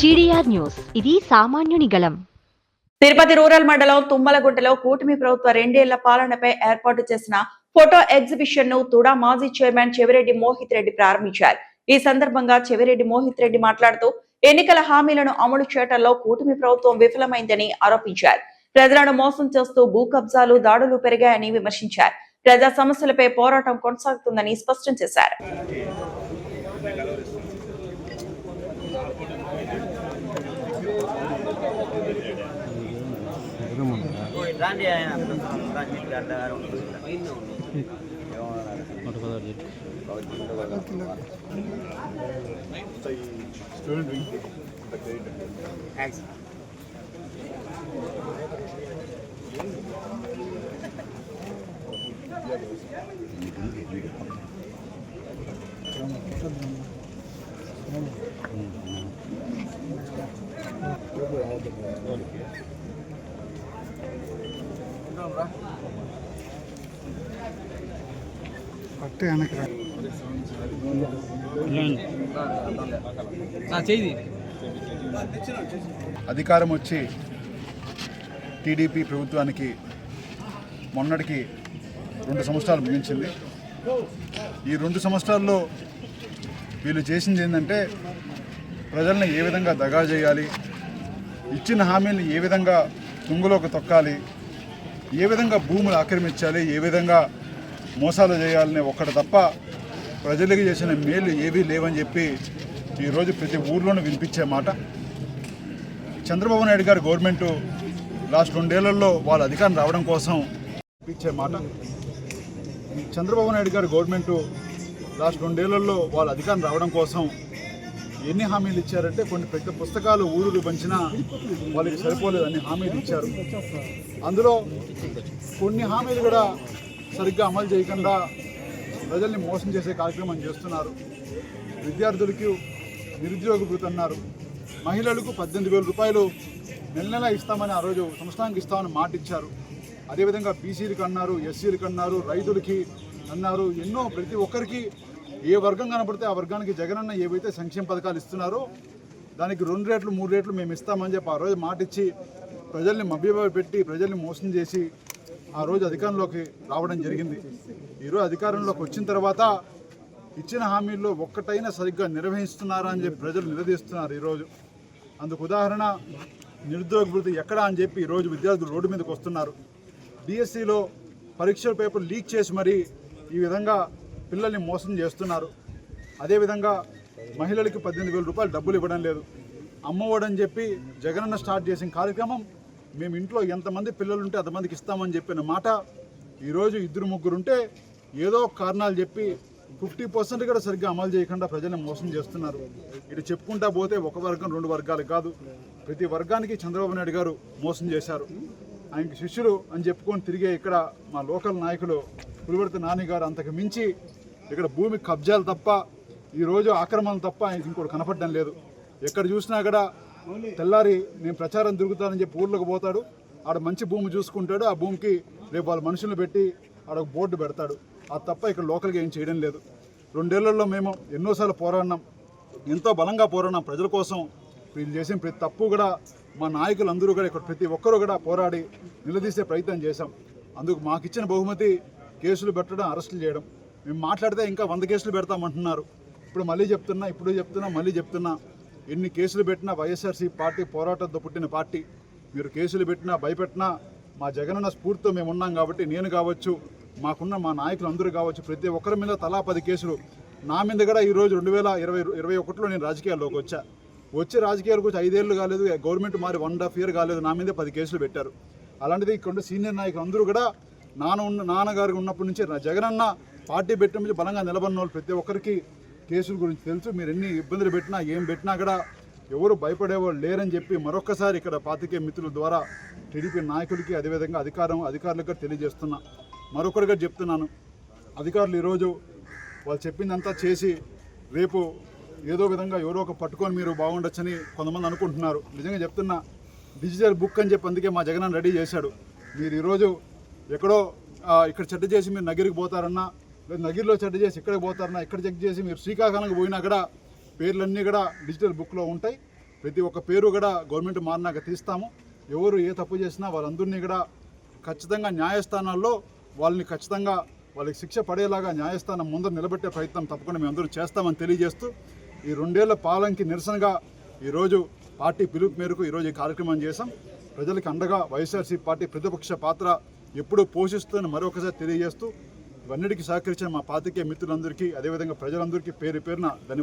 GDR news, ఇది సామాన్యుని గళం. తిరుపతి రూరల్ మండలం తుమ్మలగుంటలో కూటమి ప్రభుత్వ 2 ఏళ్ల పాలనపై ఏర్పాటు చేసిన ఫోటో ఎగ్జిబిషన్ ను తుడా మాజీ చైర్మన్ చెవిరెడ్డి మోహిత్ రెడ్డి ప్రారంభించారు. ఈ సందర్భంగా చెవిరెడ్డి మోహిత్ రెడ్డి మాట్లాడుతూ ఎన్నికల హామీలను అమలు చేయడంలో కూటమి ప్రభుత్వం విఫలమైందని ఆరోపించారు. ప్రజలను మోసం చేస్తూ భూ కబ్జాలు, దాడులు పెరిగాయని విమర్శించారు. ప్రజా సమస్యలపై పోరాటం కొనసాగుతుందని స్పష్టం చేశారు. అధికారం వచ్చి టీడీపీ ప్రభుత్వానికి మొన్నటికి 2 సంవత్సరాలు ముగించింది. ఈ 2 సంవత్సరాల్లో వీళ్ళు చేసింది ఏంటంటే ప్రజల్ని ఏ విధంగా దగా చేయాలి, ఇచ్చిన హామీలను ఏ విధంగా తుంగలోకి తొక్కాలి, ఏ విధంగా భూములు ఆక్రమించాలి, ఏ విధంగా మోసాలు చేయాలని ఒక్కటి తప్ప ప్రజలకు చేసిన మేలు ఏవీ లేవని చెప్పి ఈరోజు ప్రతి ఊర్లోనూ వినిపించే మాట. చంద్రబాబు నాయుడు గారి గవర్నమెంటు లాస్ట్ 2 ఏళ్లలో వాళ్ళ అధికారం రావడం కోసం వినిపించే మాట. చంద్రబాబు నాయుడు గారి గవర్నమెంటు లాస్ట్ 2 ఏళ్లలో వాళ్ళ అధికారం రావడం కోసం ఎన్ని హామీలు ఇచ్చారంటే కొన్ని పెద్ద పుస్తకాలు ఊరులు పంచినా వాళ్ళకి సరిపోలేదు, అన్ని హామీలు ఇచ్చారు. అందులో కొన్ని హామీలు కూడా సరిగ్గా అమలు చేయకుండా ప్రజల్ని మోసం చేసే కార్యక్రమం చేస్తున్నారు. విద్యార్థులకు నిరుద్యోగ భృతి అన్నారు, మహిళలకు 18,000 రూపాయలు నెల ఇస్తామని ఆ రోజు సంవత్సరానికి ఇస్తామని మాట ఇచ్చారు. అదేవిధంగా బీసీలకు అన్నారు, ఎస్సీలకు అన్నారు, రైతులకి అన్నారు. ఎన్నో ప్రతి ఒక్కరికి ఏ వర్గం కనపడితే ఆ వర్గానికి జగనన్న ఏవైతే సంక్షేమ పథకాలు ఇస్తున్నారో దానికి 2 రేట్లు 3 రేట్లు మేము ఇస్తామని చెప్పి ఆ రోజు మాట ఇచ్చి ప్రజల్ని మభ్యభావ పెట్టి ప్రజల్ని మోసం చేసి ఆ రోజు అధికారంలోకి రావడం జరిగింది. ఈరోజు అధికారంలోకి వచ్చిన తర్వాత ఇచ్చిన హామీల్లో ఒక్కటైనా సరిగ్గా నిర్వహిస్తున్నారా అని చెప్పి ప్రజలు నిలదీస్తున్నారు. ఈరోజు అందుకు ఉదాహరణ నిరుద్యోగ భృతి ఎక్కడా అని చెప్పి ఈరోజు విద్యార్థులు రోడ్డు మీదకి వస్తున్నారు. డిఎస్సిలో పరీక్షల పేపర్ లీక్ చేసి మరీ ఈ విధంగా పిల్లల్ని మోసం చేస్తున్నారు. అదేవిధంగా మహిళలకి 18,000 రూపాయలు డబ్బులు ఇవ్వడం లేదు. అమ్మఒడని చెప్పి జగనన్న స్టార్ట్ చేసిన కార్యక్రమం మేము ఇంట్లో ఎంతమంది పిల్లలు ఉంటే అంతమందికి ఇస్తామని చెప్పిన మాట ఈరోజు 2-3 ఉంటే ఏదో కారణాలు చెప్పి 50% కూడా సరిగ్గా అమలు చేయకుండా ప్రజల్ని మోసం చేస్తున్నారు. ఇటు చెప్పుకుంటా పోతే 1 వర్గం 2 వర్గాలు కాదు, ప్రతి వర్గానికి చంద్రబాబు నాయుడు గారు మోసం చేశారు. ఆయనకి శిష్యులు అని చెప్పుకొని తిరిగే ఇక్కడ మా లోకల్ నాయకులు పులివర్తి నాని గారు అంతకు మించి ఇక్కడ భూమి కబ్జాలు తప్ప ఈరోజు ఆక్రమణలు తప్ప ఆయనకి ఇంకోటి కనపడడం లేదు. ఎక్కడ చూసినా కూడా తెల్లారి నేను ప్రచారం తిరుగుతానని చెప్పి ఊర్లోకి పోతాడు, ఆడ మంచి భూమి చూసుకుంటాడు, ఆ భూమికి రేపు వాళ్ళ మనుషులను పెట్టి ఆడ ఒక బోర్డు పెడతాడు. అది తప్ప ఇక్కడ లోకల్గా ఏం చేయడం లేదు. 2 ఏళ్లలో మేము ఎన్నోసార్లు పోరాడినాం, ఎంతో బలంగా పోరాడినాం ప్రజల కోసం. వీళ్ళు చేసిన ప్రతి తప్పు కూడా మా నాయకులందరూ కూడా ఇక్కడ ప్రతి ఒక్కరూ కూడా పోరాడి నిలదీసే ప్రయత్నం చేశాం. అందుకు మాకు ఇచ్చిన బహుమతి కేసులు పెట్టడం, అరెస్టులు చేయడం. మేము మాట్లాడితే ఇంకా 100 కేసులు పెడతామంటున్నారు. ఇప్పుడు మళ్ళీ చెప్తున్నా మళ్ళీ చెప్తున్నా, ఎన్ని కేసులు పెట్టినా వైఎస్ఆర్సీ పార్టీ పోరాటంతో పుట్టిన పార్టీ. మీరు కేసులు పెట్టినా భయపెట్టినా మా జగనన్న స్ఫూర్తితో మేము ఉన్నాం కాబట్టి నేను కావచ్చు, మాకున్న మా నాయకులు అందరూ కావచ్చు, ప్రతి ఒక్కరి మీద తలా 10 కేసులు. నా మీద కూడా ఈరోజు 2021లో నేను రాజకీయాల్లోకి వచ్చి రాజకీయాలకు వచ్చి 5 ఏళ్ళు కాలేదు, గవర్నమెంట్ మారి 1.5 year కాలేదు, నా మీద 10 కేసులు పెట్టారు. అలాంటిది ఇక్కడ సీనియర్ నాయకులు అందరూ కూడా నాన్నగారు ఉన్నప్పటి నుంచి జగనన్న పార్టీ పెట్టడం నుంచి బలంగా నిలబడిన వాళ్ళు ప్రతి ఒక్కరికి కేసుల గురించి తెలుసు. మీరు ఎన్ని ఇబ్బందులు పెట్టినా ఏం పెట్టినా కూడా ఎవరు భయపడేవాళ్ళు లేరని చెప్పి మరొక్కసారి ఇక్కడ పాత్రికేయ మిత్రుల ద్వారా టీడీపీ నాయకులకి అదేవిధంగా అధికారులకు తెలియజేస్తున్నా. మరొకరిగా చెప్తున్నాను, అధికారులు ఈరోజు వాళ్ళు చెప్పిందంతా చేసి రేపు ఏదో విధంగా ఎవరో ఒక పట్టుకొని మీరు బాగుండొచ్చని కొంతమంది అనుకుంటున్నారు. నిజంగా చెప్తున్నా, డిజిటల్ బుక్ అని చెప్పి అందుకే మా జగన్ రెడీ చేశాడు. మీరు ఈరోజు ఎక్కడో ఇక్కడ చెడ్డ చేసి మీరు నగిరికి పోతారన్నా, లేదా నగిరిలో చెడ్డ చేసి ఇక్కడికి పోతారన్నా, ఇక్కడ చెక్ చేసి మీరు శ్రీకాకుళంకి పోయినా కూడా పేర్లన్నీ కూడా డిజిటల్ బుక్లో ఉంటాయి. ప్రతి ఒక్క పేరు కూడా గవర్నమెంట్ మారినాక తీస్తాము. ఎవరు ఏ తప్పు చేసినా వాళ్ళందరినీ కూడా ఖచ్చితంగా న్యాయస్థానాల్లో వాళ్ళని ఖచ్చితంగా వాళ్ళకి శిక్ష పడేలాగా న్యాయస్థానం ముందర నిలబెట్టే ప్రయత్నం తప్పకుండా మేము అందరూ చేస్తామని తెలియజేస్తూ ఈ 2 ఏళ్ల పాలనకి నిరసనగా ఈరోజు పార్టీ పిలుపు మేరకు ఈరోజు ఈ కార్యక్రమం చేశాం. ప్రజలకు అండగా వైఎస్ఆర్సీపీ పార్టీ ప్రతిపక్ష పాత్ర ఎప్పుడూ పోషిస్తుందని మరొకసారి తెలియజేస్తూ ఇవన్నిటికీ సహకరించిన మా పాత్రికేయ మిత్రులందరికీ అదేవిధంగా ప్రజలందరికీ పేరు పేరున ధన్యవాదాలు.